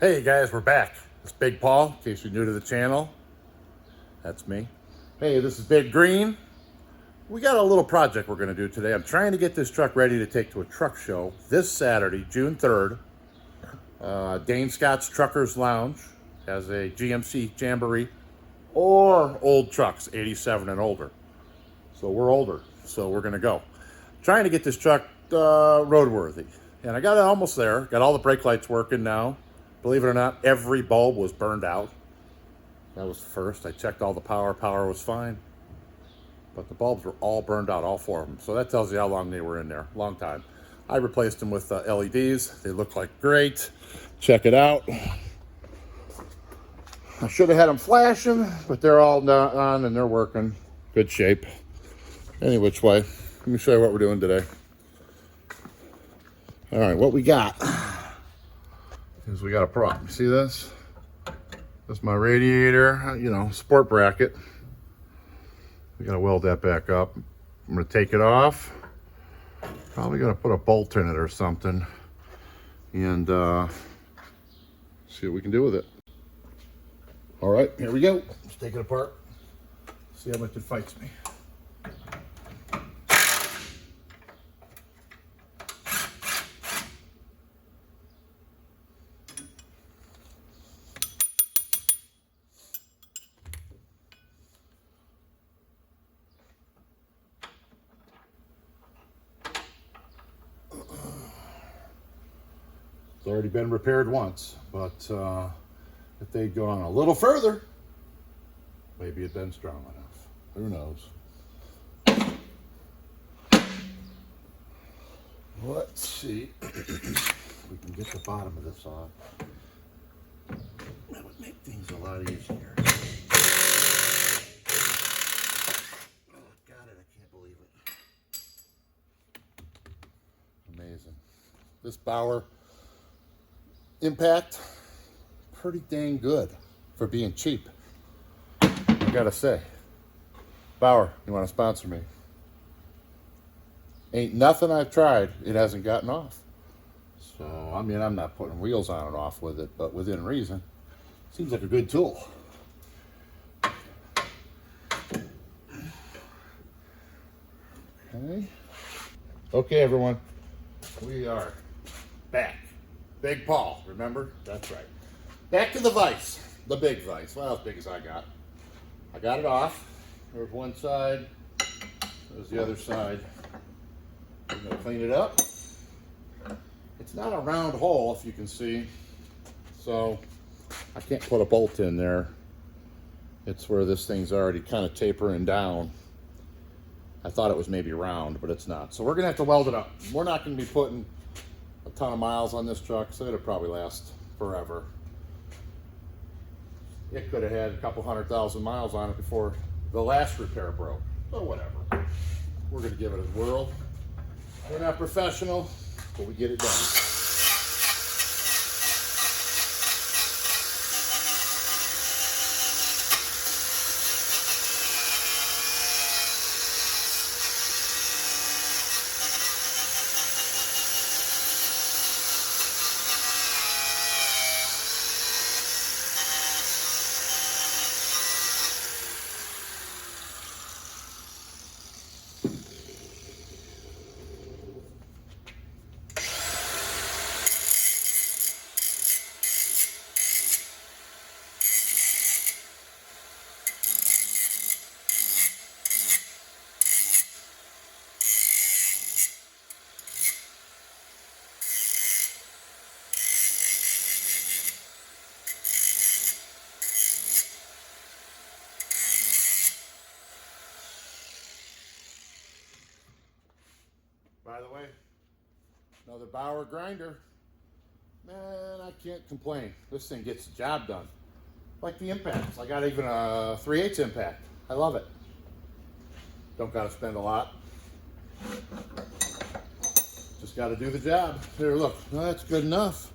Hey guys, we're back. It's Big Paul, in case you're new to the channel. That's me. Hey, this is Big Green. We got a little project we're gonna do today. I'm trying to get this truck ready to take to a truck show this Saturday, June 3rd. Dane Scott's Truckers Lounge has a GMC Jamboree or old trucks, 87 and older. So we're older, so we're gonna go. Trying to get this truck roadworthy. And I got it almost there. Got all the brake lights working now. Believe it or not, every bulb was burned out. That was first. I checked all the power. Power was fine. But the bulbs were all burned out, all four of them. So that tells you how long they were in there. Long time. I replaced them with LEDs. They look like great. Check it out. I should have had them flashing, but they're all on and they're working. Good shape. Any which way. Let me show you what we're doing today. All right, what we got is we got a prop. You see this? That's my radiator, sport bracket. We gotta weld that back up. I'm gonna take it off. Probably gonna put a bolt in it or something and see what we can do with it. All right, here we go. Let's take it apart. See how much it fights me. It's already been repaired once, but if they'd gone a little further, maybe it'd been strong enough. Who knows? Let's see if we can get the bottom of this off. That would make things a lot easier. Oh, I got it. I can't believe it. Amazing. This Bauer impact, pretty dang good for being cheap. I gotta say, Bauer, you want to sponsor me? Ain't nothing I've tried it hasn't gotten off. So I mean, I'm not putting wheels on and off with it, but within reason, seems like a good tool. Okay, everyone, we are back. Big Paul, remember? That's right. Back to the vise, the big vise. Well, as big as I got. I got it off. There's one side. There's the other side. I'm gonna clean it up. It's not a round hole, if you can see. So I can't put a bolt in there. It's where this thing's already kind of tapering down. I thought it was maybe round, but it's not. So we're gonna have to weld it up. We're not gonna be putting a ton of miles on this truck, so it'll probably last forever. It could have had a couple 100,000 miles on it before the last repair broke. So whatever. We're gonna give it a whirl. We're not professional, but we get it done. By the way, another Bauer grinder. Man, I can't complain. This thing gets the job done. Like the impacts. I got even a 3/8 impact. I love it. Don't got to spend a lot. Just got to do the job. Here, look. Well, that's good enough.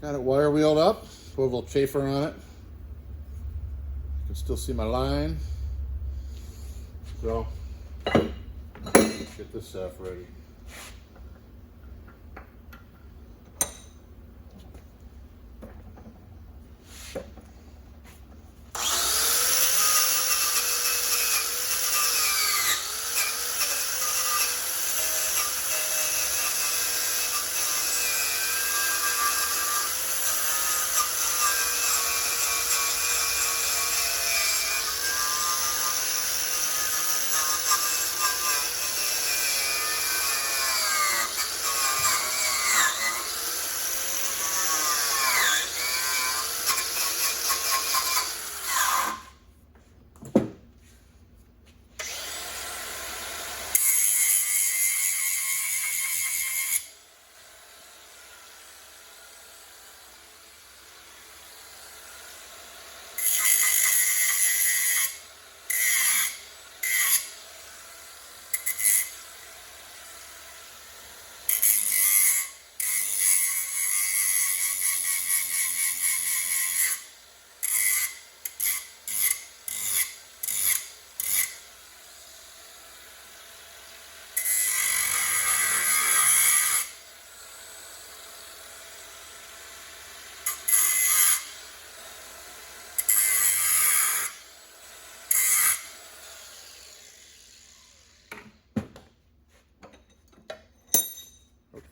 Got it wire wheeled up. Put a little chafer on it. You can still see my line. So, get this stuff ready.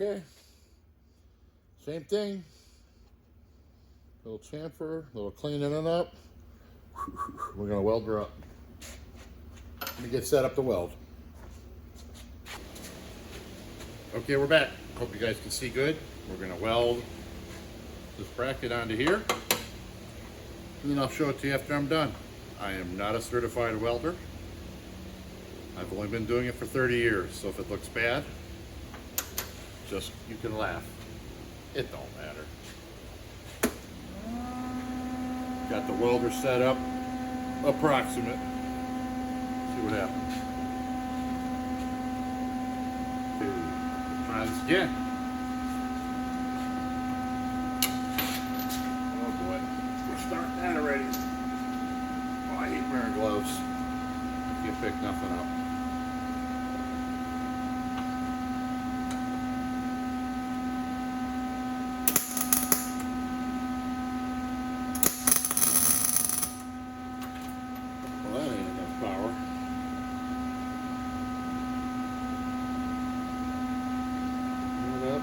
Okay. Same thing. Little chamfer, little cleaning it up. We're gonna weld her up. Let me get set up to weld. Okay, we're back. Hope you guys can see good. We're gonna weld this bracket onto here, and then I'll show it to you after I'm done. I am not a certified welder. I've only been doing it for 30 years, so if it looks bad, just, you can laugh. It don't matter. Got the welder set up, approximate. See what happens. Okay, let's try this again. Oh boy, we're starting that already. Oh, I hate wearing gloves. I can't pick nothing up. Well, that ain't enough power. Turn it up.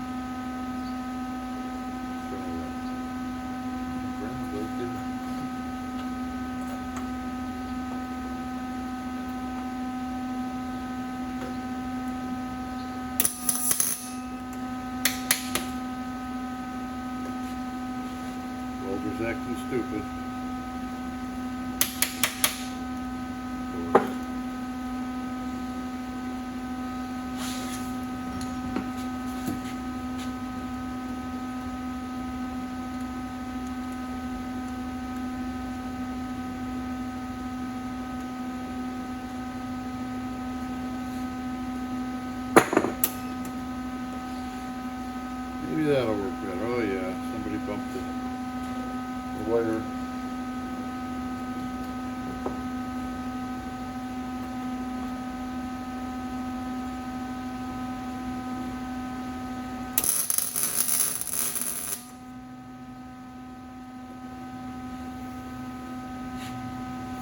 Welder's acting stupid. Maybe that'll work good. Oh yeah, somebody bumped the wire.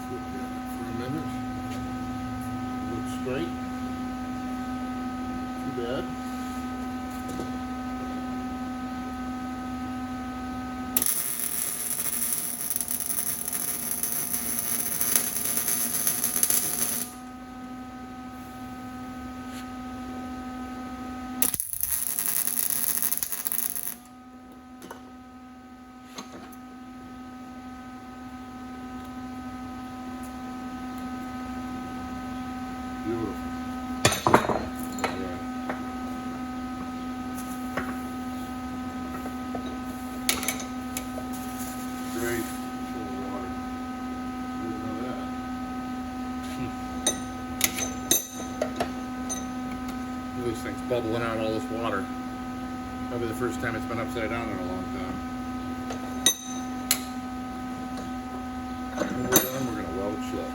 Flip that for a minute. Looks straight. Too bad. Beautiful. Great. Full of water. Didn't know that. Look at this thing's bubbling out all this water. Probably the first time it's been upside down in a long time. When we're done, we're going to weld it shut.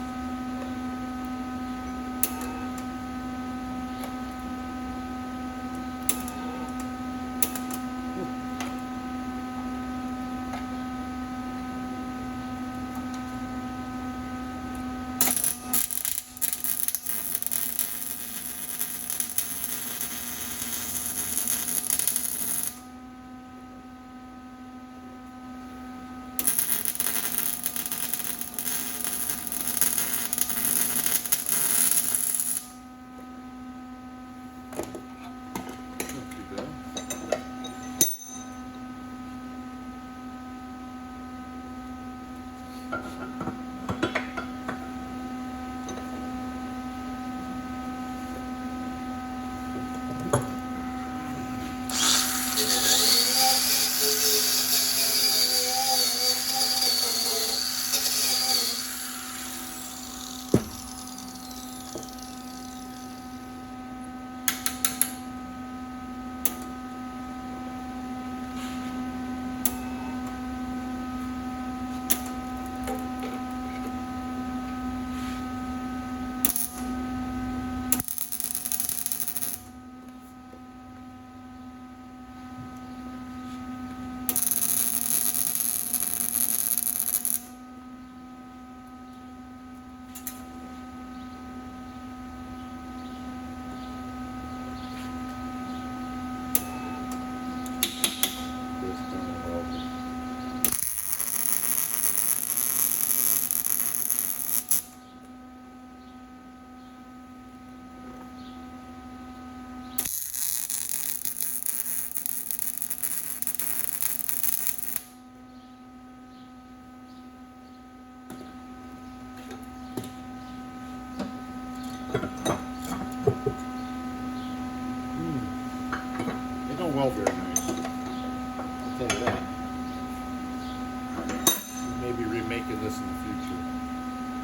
making this in the future.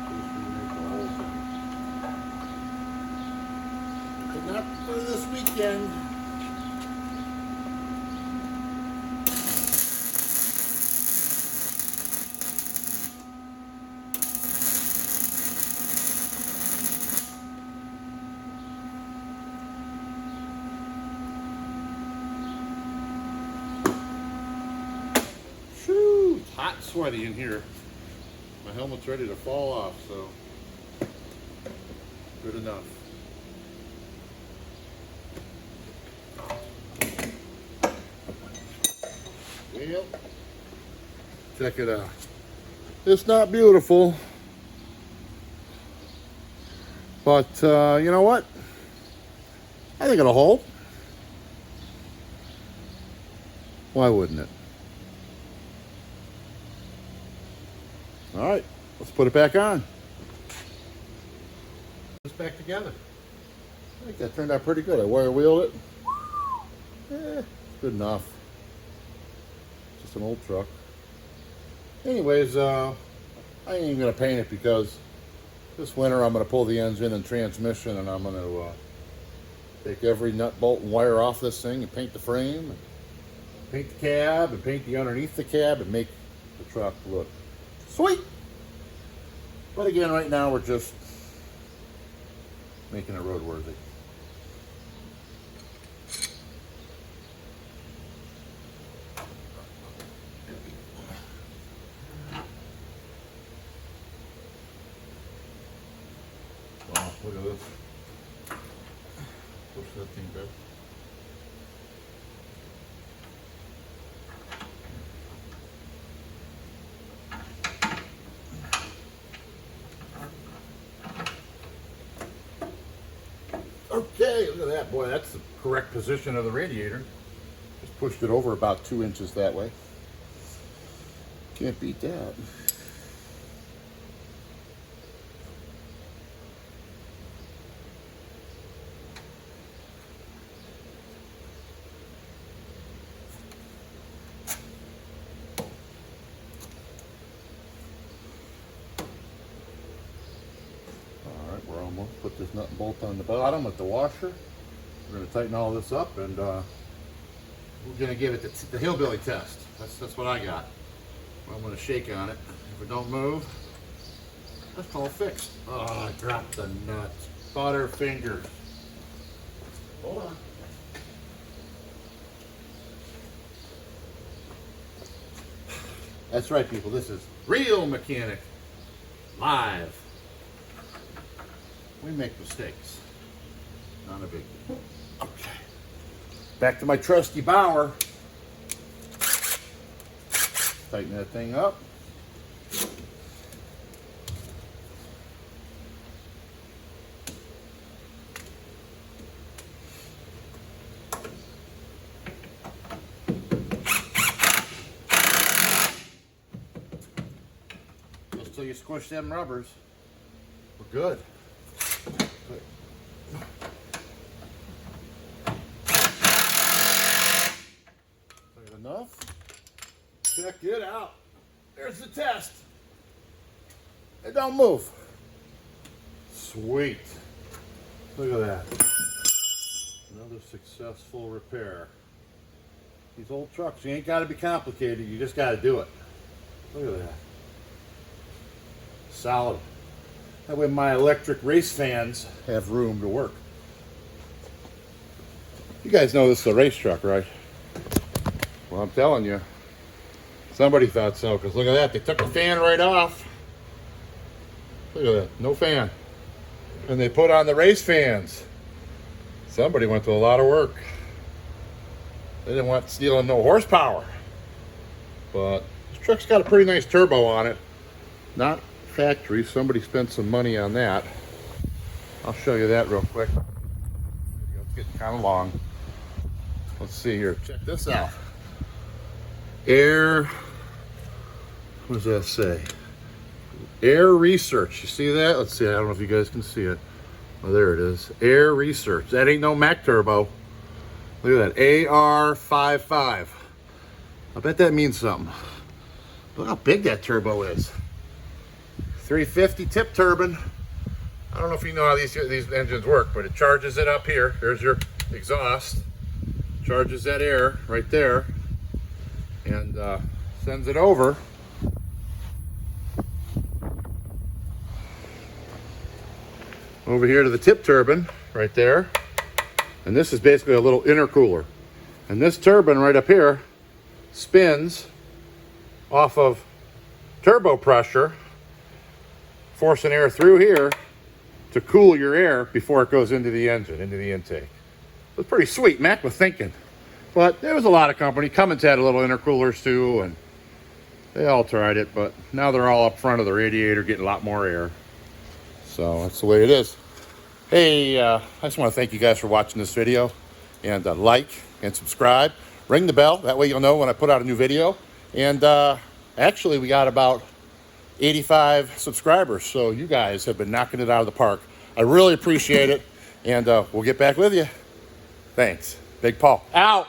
Who's going to make the whole thing? But not for this weekend. It's hot and sweaty in here. My helmet's ready to fall off, so good enough. Well, check it out. It's not beautiful, but you know what? I think it'll hold. Why wouldn't it? All right, let's put it back on. Put this back together. I think that turned out pretty good. I wire wheeled it. Good enough. Just an old truck. Anyways, I ain't even gonna paint it because this winter I'm gonna pull the engine and transmission, and I'm gonna take every nut, bolt, and wire off this thing and paint the frame, and paint the cab, and paint the underneath the cab, and make the truck look sweet. But again, right now we're just making it roadworthy. Wow, look at this. Push that thing back. Okay, look at that. Boy, that's the correct position of the radiator. Just pushed it over about 2 inches that way. Can't beat that. We're almost put this nut and bolt on the bottom with the washer. We're going to tighten all this up, and we're going to give it the hillbilly test. That's what I got. I'm going to shake on it. If it don't move, that's all fixed. Oh, I dropped the nut. Butterfingers. Hold on. That's right, people. This is real mechanic live. We make mistakes. Not a big deal. Okay. Back to my trusty Bauer. Tighten that thing up. Just till you squish them rubbers. We're good. Enough. Check it out. There's the test. It don't move. Sweet. Look at that. Another successful repair. These old trucks, you ain't got to be complicated. You just got to do it. Look at that. Solid. That way my electric race fans have room to work. You guys know this is a race truck, right? Well, I'm telling you, somebody thought so, because look at that. They took the fan right off. Look at that. No fan. And they put on the race fans. Somebody went to a lot of work. They didn't want stealing no horsepower. But this truck's got a pretty nice turbo on it. Not factory. Somebody spent some money on that. I'll show you that real quick. It's getting kind of long. Let's see here. Check this out. Air, what does that say? Air Research. You see that? Let's see. I don't know if you guys can see it. Oh, there it is. Air Research. That ain't no Mack turbo. Look at that. AR.5.5. I bet that means something. Look how big that turbo is. 350 tip turbine. I don't know if you know how these engines work, but it charges it up here. There's your exhaust. Charges that air right there and sends it over. Over here to the tip turbine right there. And this is basically a little intercooler. And this turbine right up here spins off of turbo pressure, forcing air through here to cool your air before it goes into the engine, into the intake. It was pretty sweet. Mack was thinking. But there was a lot of company. Cummins had a little intercoolers too, and they all tried it, but now they're all up front of the radiator getting a lot more air. So that's the way it is. Hey, I just want to thank you guys for watching this video, and like and subscribe. Ring the bell, that way you'll know when I put out a new video. And actually we got about 85 subscribers, so you guys have been knocking it out of the park. I really appreciate it, and we'll get back with you. Thanks. Big Paul out.